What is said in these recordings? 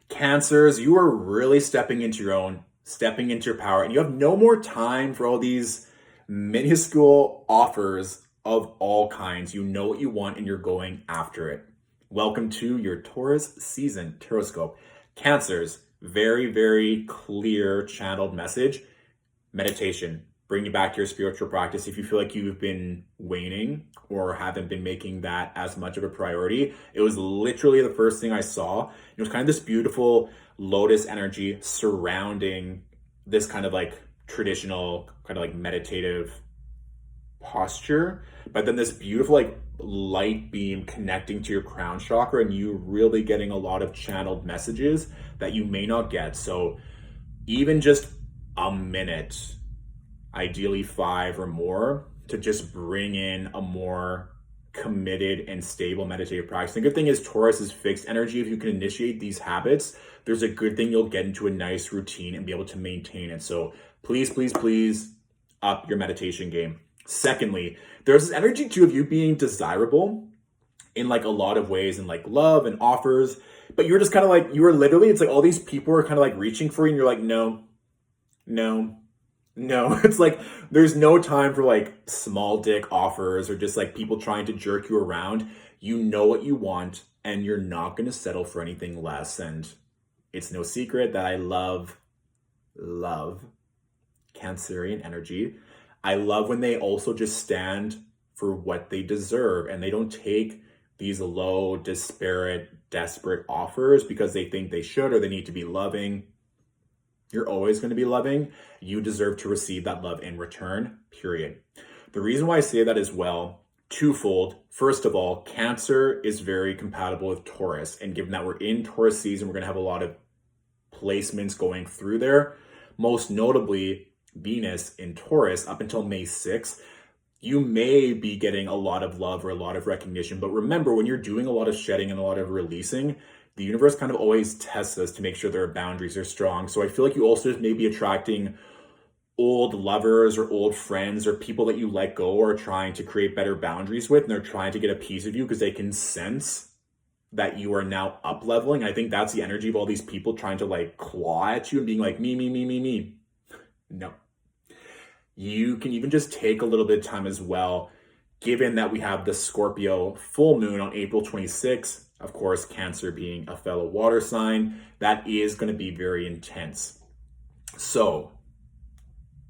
Cancers, you are really stepping into your own, stepping into your power, and you have no more time for all these minuscule offers of all kinds. You know what you want and you're going after it. Welcome to your Taurus season Tarotscope. Cancers, very, very clear channeled message. Meditation, bring you back to your spiritual practice. If you feel like you've been waning or haven't been making that as much of a priority, it was literally the first thing I saw. It was kind of this beautiful lotus energy surrounding this kind of like traditional, kind of like meditative posture, but then this beautiful like light beam connecting to your crown chakra, and you really getting a lot of channeled messages that you may not get. So even just a minute, ideally 5 or more, to just bring in a more committed and stable meditative practice. The good thing is Taurus is fixed energy. If you can initiate these habits, there's a good thing you'll get into a nice routine and be able to maintain it. So please, please, please up your meditation game. Secondly, there's this energy too of you being desirable in like a lot of ways, in like love and offers, but you're just kind of like, you were literally, it's like all these people are kind of like reaching for you and you're like, no, no, no. It's like there's no time for like small dick offers or just like people trying to jerk you around. You know what you want and you're not going to settle for anything less. And it's no secret that I love Cancerian energy. I love when they also just stand for what they deserve and they don't take these low, disparate, desperate offers because they think they should or they need to be loving. You're always going to be loving. You deserve to receive that love in return, period. The reason why I say that as well, twofold. First of all, Cancer is very compatible with Taurus. And given that we're in Taurus season, we're going to have a lot of placements going through there. Most notably, Venus in Taurus up until May 6th. You may be getting a lot of love or a lot of recognition. But remember, when you're doing a lot of shedding and a lot of releasing, the universe kind of always tests us to make sure their boundaries are strong. So I feel like you also may be attracting old lovers or old friends or people that you let go or are trying to create better boundaries with, and they're trying to get a piece of you because they can sense that you are now up leveling. I think that's the energy of all these people trying to like claw at you and being like, me. No. You can even just take a little bit of time as well, given that we have the Scorpio full moon on April 26th. Of course, Cancer being a fellow water sign, that is going to be very intense. So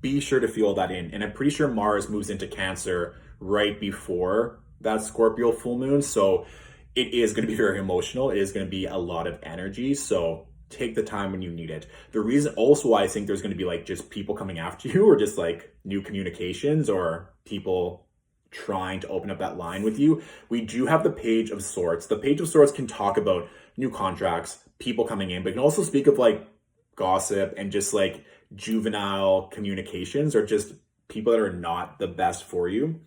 be sure to feel that in. And I'm pretty sure Mars moves into Cancer right before that Scorpio full moon. So it is going to be very emotional. It is going to be a lot of energy. So take the time when you need it. The reason also why I think there's going to be like just people coming after you or just like new communications or people trying to open up that line with you. We do have the Page of Swords. The Page of Swords can talk about new contracts, people coming in, but it can also speak of like gossip and just like juvenile communications or just people that are not the best for you.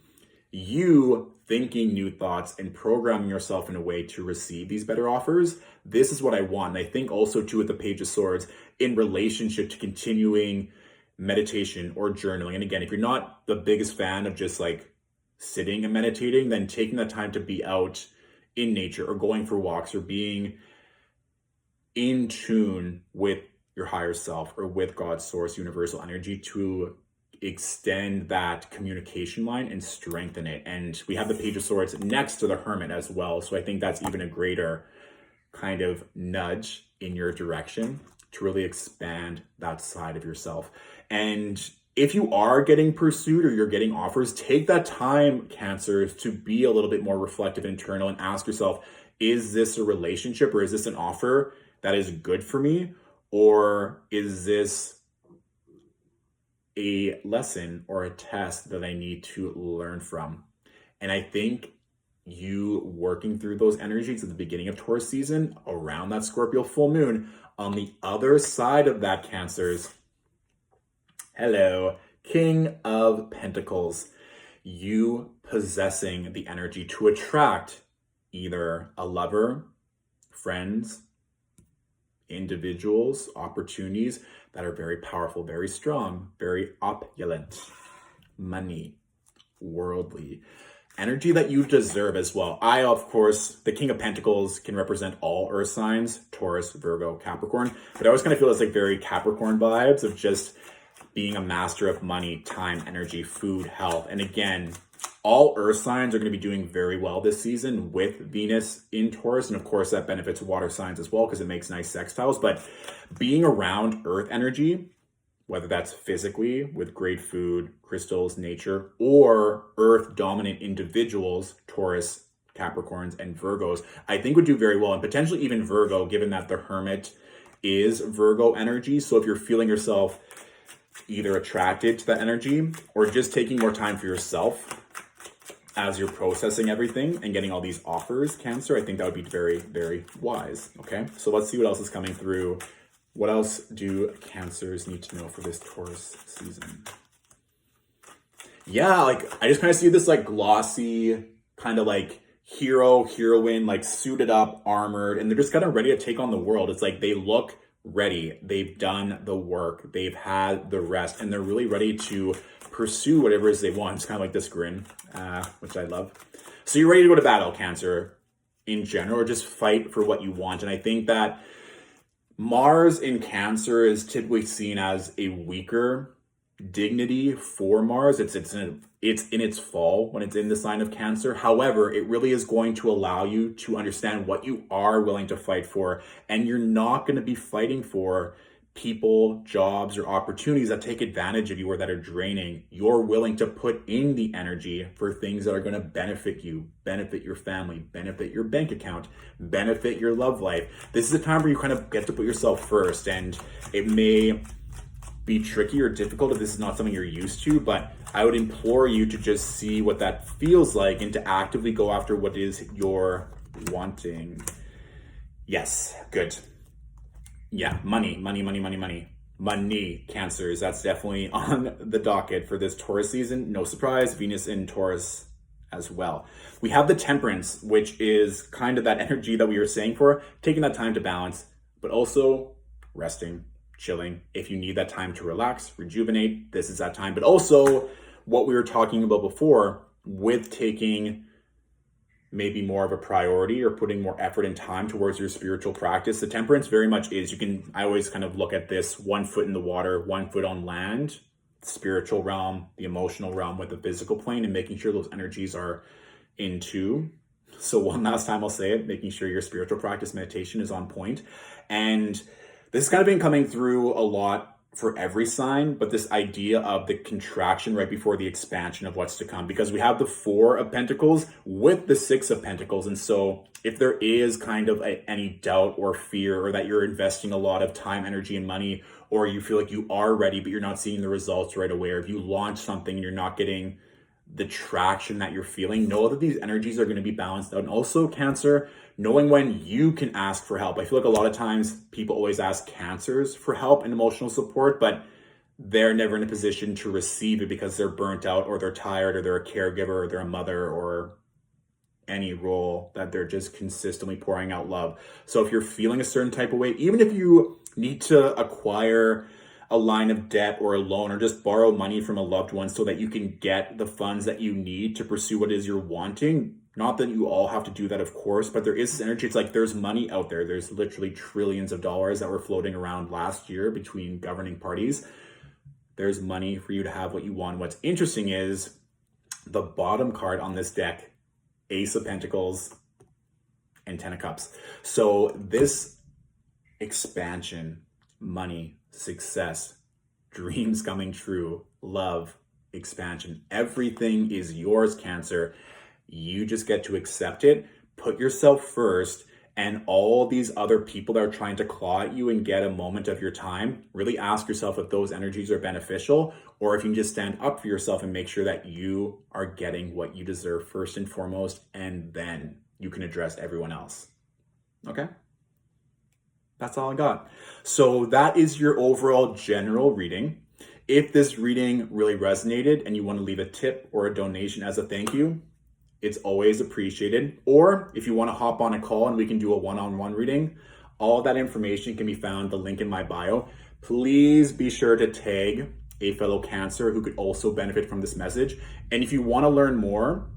You thinking new thoughts and programming yourself in a way to receive these better offers. This is what I want. And I think also too with the Page of Swords in relationship to continuing meditation or journaling. And again, if you're not the biggest fan of just like sitting and meditating, then taking that time to be out in nature or going for walks or being in tune with your higher self or with God's source, universal energy to extend that communication line and strengthen it. And we have the Page of Swords next to the Hermit as well. So I think that's even a greater kind of nudge in your direction to really expand that side of yourself. And if you are getting pursued or you're getting offers, take that time, Cancer, to be a little bit more reflective and internal and ask yourself, is this a relationship or is this an offer that is good for me? Or is this a lesson or a test that I need to learn from? And I think you working through those energies at the beginning of Taurus season, around that Scorpio full moon, on the other side of that, Cancers, hello, King of Pentacles, you possessing the energy to attract either a lover, friends, individuals, opportunities that are very powerful, very strong, very opulent, money, worldly. energy that you deserve as well. I, of course, the King of Pentacles can represent all earth signs, Taurus, Virgo, Capricorn, but I always kind of feel it's like very Capricorn vibes of just being a master of money, time, energy, food, health. And again, all earth signs are going to be doing very well this season with Venus in Taurus. And of course, that benefits water signs as well because it makes nice sextiles. But being around earth energy, whether that's physically with great food, crystals, nature, or earth dominant individuals, Taurus, Capricorns, and Virgos, I think would do very well. And potentially even Virgo, given that the Hermit is Virgo energy. So if you're feeling yourself either attracted to that energy or just taking more time for yourself as you're processing everything and getting all these offers, Cancer, I think that would be very, very wise. Okay, so let's see what else is coming through. What else do Cancers need to know for this Taurus season? Yeah, like I just kind of see this like glossy kind of like hero, heroine, like suited up, armored, and they're just kind of ready to take on the world. It's like they look ready. They've done the work. They've had the rest, and they're really ready to pursue whatever it is they want. It's kind of like this grin, which I love. So you're ready to go to battle, Cancer, in general, or just fight for what you want. And I think that Mars in Cancer is typically seen as a weaker dignity for Mars. It's in its fall when it's in the sign of Cancer. However, it really is going to allow you to understand what you are willing to fight for, and you're not going to be fighting for people, jobs, or opportunities that take advantage of you or that are draining. You're willing to put in the energy for things that are going to benefit you, benefit your family, benefit your bank account, benefit your love life. This is a time where you kind of get to put yourself first, and it may be tricky or difficult if this is not something you're used to, but I would implore you to just see what that feels like and to actively go after what it is you're wanting. Yes, good. Yeah, money, Cancers. That's definitely on the docket for this Taurus season. No surprise, Venus in Taurus as well. We have the Temperance, which is kind of that energy that we were saying for taking that time to balance, but also resting, chilling. If you need that time to relax, rejuvenate, this is that time. But also what we were talking about before with taking maybe more of a priority or putting more effort and time towards your spiritual practice. The Temperance very much is, I always kind of look at this 1 foot in the water, 1 foot on land, spiritual realm, the emotional realm with the physical plane, and making sure those energies are in two. So one last time I'll say it, making sure your spiritual practice meditation is on point. And this has kind of been coming through a lot for every sign, but this idea of the contraction right before the expansion of what's to come, because we have the 4 of Pentacles with the 6 of Pentacles. And so if there is kind of any doubt or fear, or that you're investing a lot of time, energy, and money, or you feel like you are ready, but you're not seeing the results right away, or if you launch something and you're not getting the traction that you're feeling, know that these energies are going to be balanced out. And also, Cancer, knowing when you can ask for help. I feel like a lot of times people always ask Cancers for help and emotional support, but they're never in a position to receive it because they're burnt out, or they're tired, or they're a caregiver, or they're a mother, or any role that they're just consistently pouring out love. So if you're feeling a certain type of way, even if you need to acquire a line of debt or a loan, or just borrow money from a loved one so that you can get the funds that you need to pursue what it is you're wanting. Not that you all have to do that, of course, but there is this energy. It's like there's money out there. There's literally trillions of dollars that were floating around last year between governing parties. There's money for you to have what you want. What's interesting is the bottom card on this deck, Ace of Pentacles and 10 of Cups. So this expansion, money, success, dreams coming true, love, expansion, everything is yours, Cancer. You just get to accept it, put yourself first, and all these other people that are trying to claw at you and get a moment of your time, really ask yourself if those energies are beneficial, or if you can just stand up for yourself and make sure that you are getting what you deserve first and foremost, and then you can address everyone else. Okay? That's all I got. So that is your overall general reading. If this reading really resonated and you want to leave a tip or a donation as a thank you, it's always appreciated. Or if you want to hop on a call and we can do a one-on-one reading, all that information can be found, the link in my bio. Please be sure to tag a fellow Cancer who could also benefit from this message. And if you want to learn more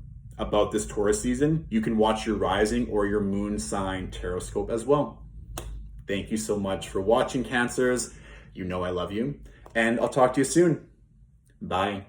about this Taurus season, you can watch your rising or your moon sign Tarotscope as well. Thank you so much for watching, Cancers. You know I love you, and I'll talk to you soon. Bye.